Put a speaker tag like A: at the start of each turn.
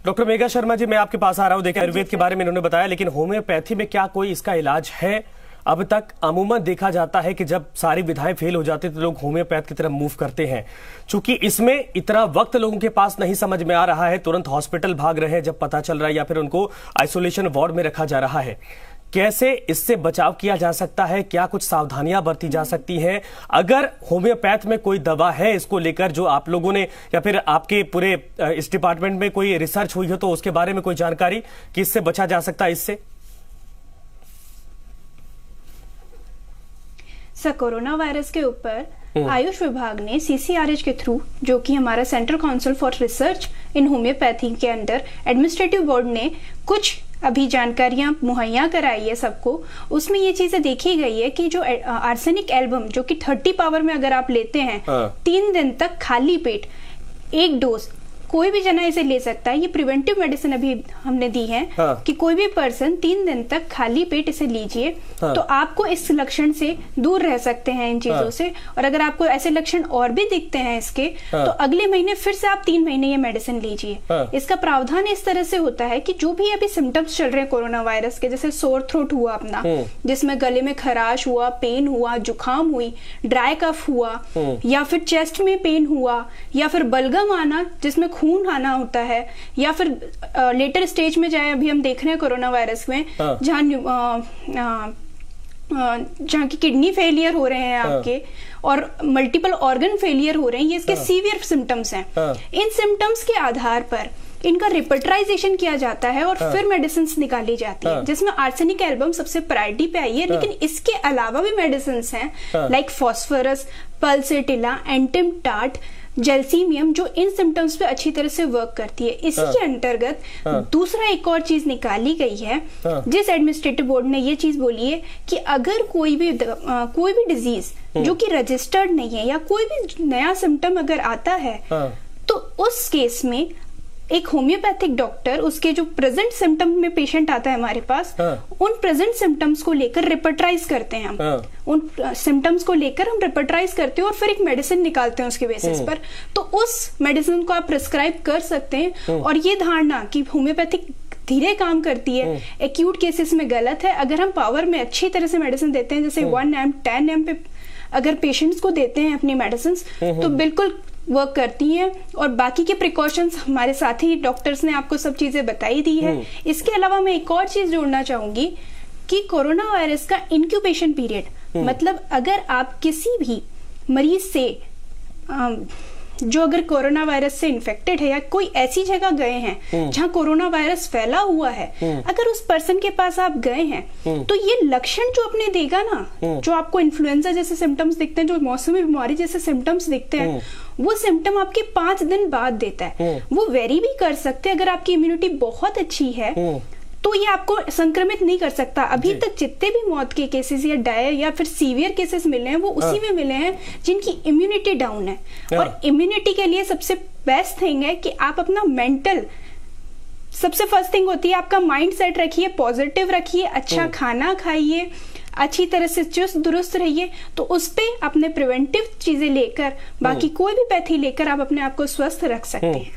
A: Doctor Megha Sharma ji, मैं आपके पास आ रहा हूं। देखिए, आयुर्वेद के बारे में इन्होंने बताया, लेकिन होम्योपैथी में क्या कोई इसका इलाज है? अब तक अमूमन देखा जाता है कि जब सारी विधाएं फेल हो जाती तो लोग होम्योपैथ की तरफ मूव करते हैं। चूंकि इसमें इतना वक्त लोगों के पास नहीं समझ में आ रहा है, तुरंत हॉस्पिटल भाग रहे हैं जब पता चल रहा है, या फिर उनको आइसोलेशन वार्ड में रखा जा रहा है। कैसे इससे बचाव किया जा सकता है? क्या कुछ सावधानियां बरती जा सकती हैं? अगर होम्योपैथ में कोई दवा है इसको लेकर जो आप लोगों ने या फिर आपके पूरे इस डिपार्टमेंट में कोई रिसर्च हुई हो तो उसके बारे में कोई जानकारी कि इससे बचा जा सकता है इससे?
B: सर, कोरोना वायरस के ऊपर आयुष विभाग ने सीसीआरएच के थ्रू, जो कि हमारा central council for research in homeopathy के अंडर एडमिनिस्ट्रेटिव बोर्ड ने कुछ अभी जानकारियां मुहैया कराई है सबको। उसमें ये चीजें देखी गई है कि जो आर्सेनिक एल्बम, जो कि 30 पावर में अगर आप लेते हैं 3 दिन तक खाली पेट 1 डोज, कोई भी जना इसे ले सकता है। ये प्रिवेंटिव मेडिसिन अभी हमने दी है कि कोई भी पर्सन 3 दिन तक खाली पेट इसे लीजिए तो आपको इस लक्षण से दूर रह सकते हैं, इन चीजों से। और अगर आपको ऐसे लक्षण और भी दिखते हैं इसके, तो अगले महीने फिर से आप 3 महीने ये मेडिसिन लीजिए। इसका प्रावधान इस तरह से होता है कि जो भी अभी सिम्टम्स चल रहे हैं कोरोना वायरस के, जैसे सोर थ्रोट हुआ अपना, जिसमें गले में खराश हुआ, पेन हुआ, जुकाम हुई, ड्राई कफ हुआ, या फिर चेस्ट में पेन हुआ, या फिर बलगम आना जिसमें खून आना होता है, या फिर लेटर स्टेज में जाए, अभी हम देख रहे हैं कोरोना वायरस में जहाँ की किडनी फेलियर हो रहे हैं आपके, और मल्टीपल ऑर्गन फेलियर हो रहे हैं, ये इसके सीवियर सिम्टम्स हैं। इन सिम्टम्स के आधार पर इनका रिपर्टराइजेशन किया जाता है और फिर मेडिसिन निकाली जाती है, जिसमें आर्सेनिक एल्बम सबसे प्रायोरिटी पे आई है। लेकिन इसके अलावा भी मेडिसिन हैं लाइक फॉस्फोरस, पल्सेटिला, एंटिम टाट, जेल्सीमियम, जो इन सिम्टम्स पे अच्छी तरह से वर्क करती है। इसके अंतर्गत दूसरा एक और चीज निकाली गई है, जिस एडमिनिस्ट्रेटिव बोर्ड ने ये चीज बोली है कि अगर कोई भी डिजीज जो कि रजिस्टर्ड नहीं है, या कोई भी नया सिम्टम अगर आता है, तो उस केस में एक होम्योपैथिक डॉक्टर उसके जो प्रेजेंट सिम्टम में पेशेंट आता है हमारे पास, उन प्रेजेंट सिम्टम्स को लेकर रिपर्टराइज करते हैं हम। उन सिम्टम्स को लेकर हम रिपर्टराइज करते हैं और फिर एक मेडिसिन निकालते हैं उसके बेसिस पर। तो उस मेडिसिन को आप प्रिस्क्राइब कर सकते हैं। और ये धारणा कि होम्योपैथिक धीरे काम करती है, एक्यूट केसेस में गलत है। अगर हम पावर में अच्छी तरह से मेडिसिन देते हैं, जैसे 1 एम 10 एम पे अगर पेशेंट्स को देते हैं अपनी मेडिसिन, तो बिल्कुल वर्क करती हैं। और बाकी के प्रिकॉशंस हमारे साथी डॉक्टर्स ने आपको सब चीजें बताई दी है। इसके अलावा मैं एक और चीज जोड़ना चाहूंगी कि कोरोना वायरस का इंक्यूबेशन पीरियड, मतलब अगर आप किसी भी मरीज से जो अगर कोरोना वायरस से इन्फेक्टेड है, या कोई ऐसी जगह गए हैं जहां कोरोना वायरस फैला हुआ है, अगर उस पर्सन के पास आप गए हैं, तो ये लक्षण जो अपने देगा ना, जो आपको इन्फ्लुएंजा जैसे सिम्टम्स दिखते हैं, जो मौसमी बीमारी जैसे सिम्टम्स दिखते हैं, वो सिम्टम आपके 5 दिन बाद देता है। वो वेरी भी कर सकते हैं। अगर आपकी इम्यूनिटी बहुत अच्छी है तो ये आपको संक्रमित नहीं कर सकता। अभी तक जितने भी मौत के केसेस या डायर या फिर सीवियर केसेस मिले हैं, वो उसी में मिले हैं जिनकी इम्यूनिटी डाउन है। और इम्यूनिटी के लिए सबसे बेस्ट थिंग है कि आप अपना मेंटल, सबसे फर्स्ट थिंग होती है आपका माइंड सेट रखिए, पॉजिटिव रखिए, अच्छा खाना खाइए, अच्छी तरह से चुस्त दुरुस्त रहिए। तो उस पे अपने प्रिवेंटिव चीजें लेकर, बाकी कोई भी पैथी लेकर आप अपने आप को स्वस्थ रख सकते हैं।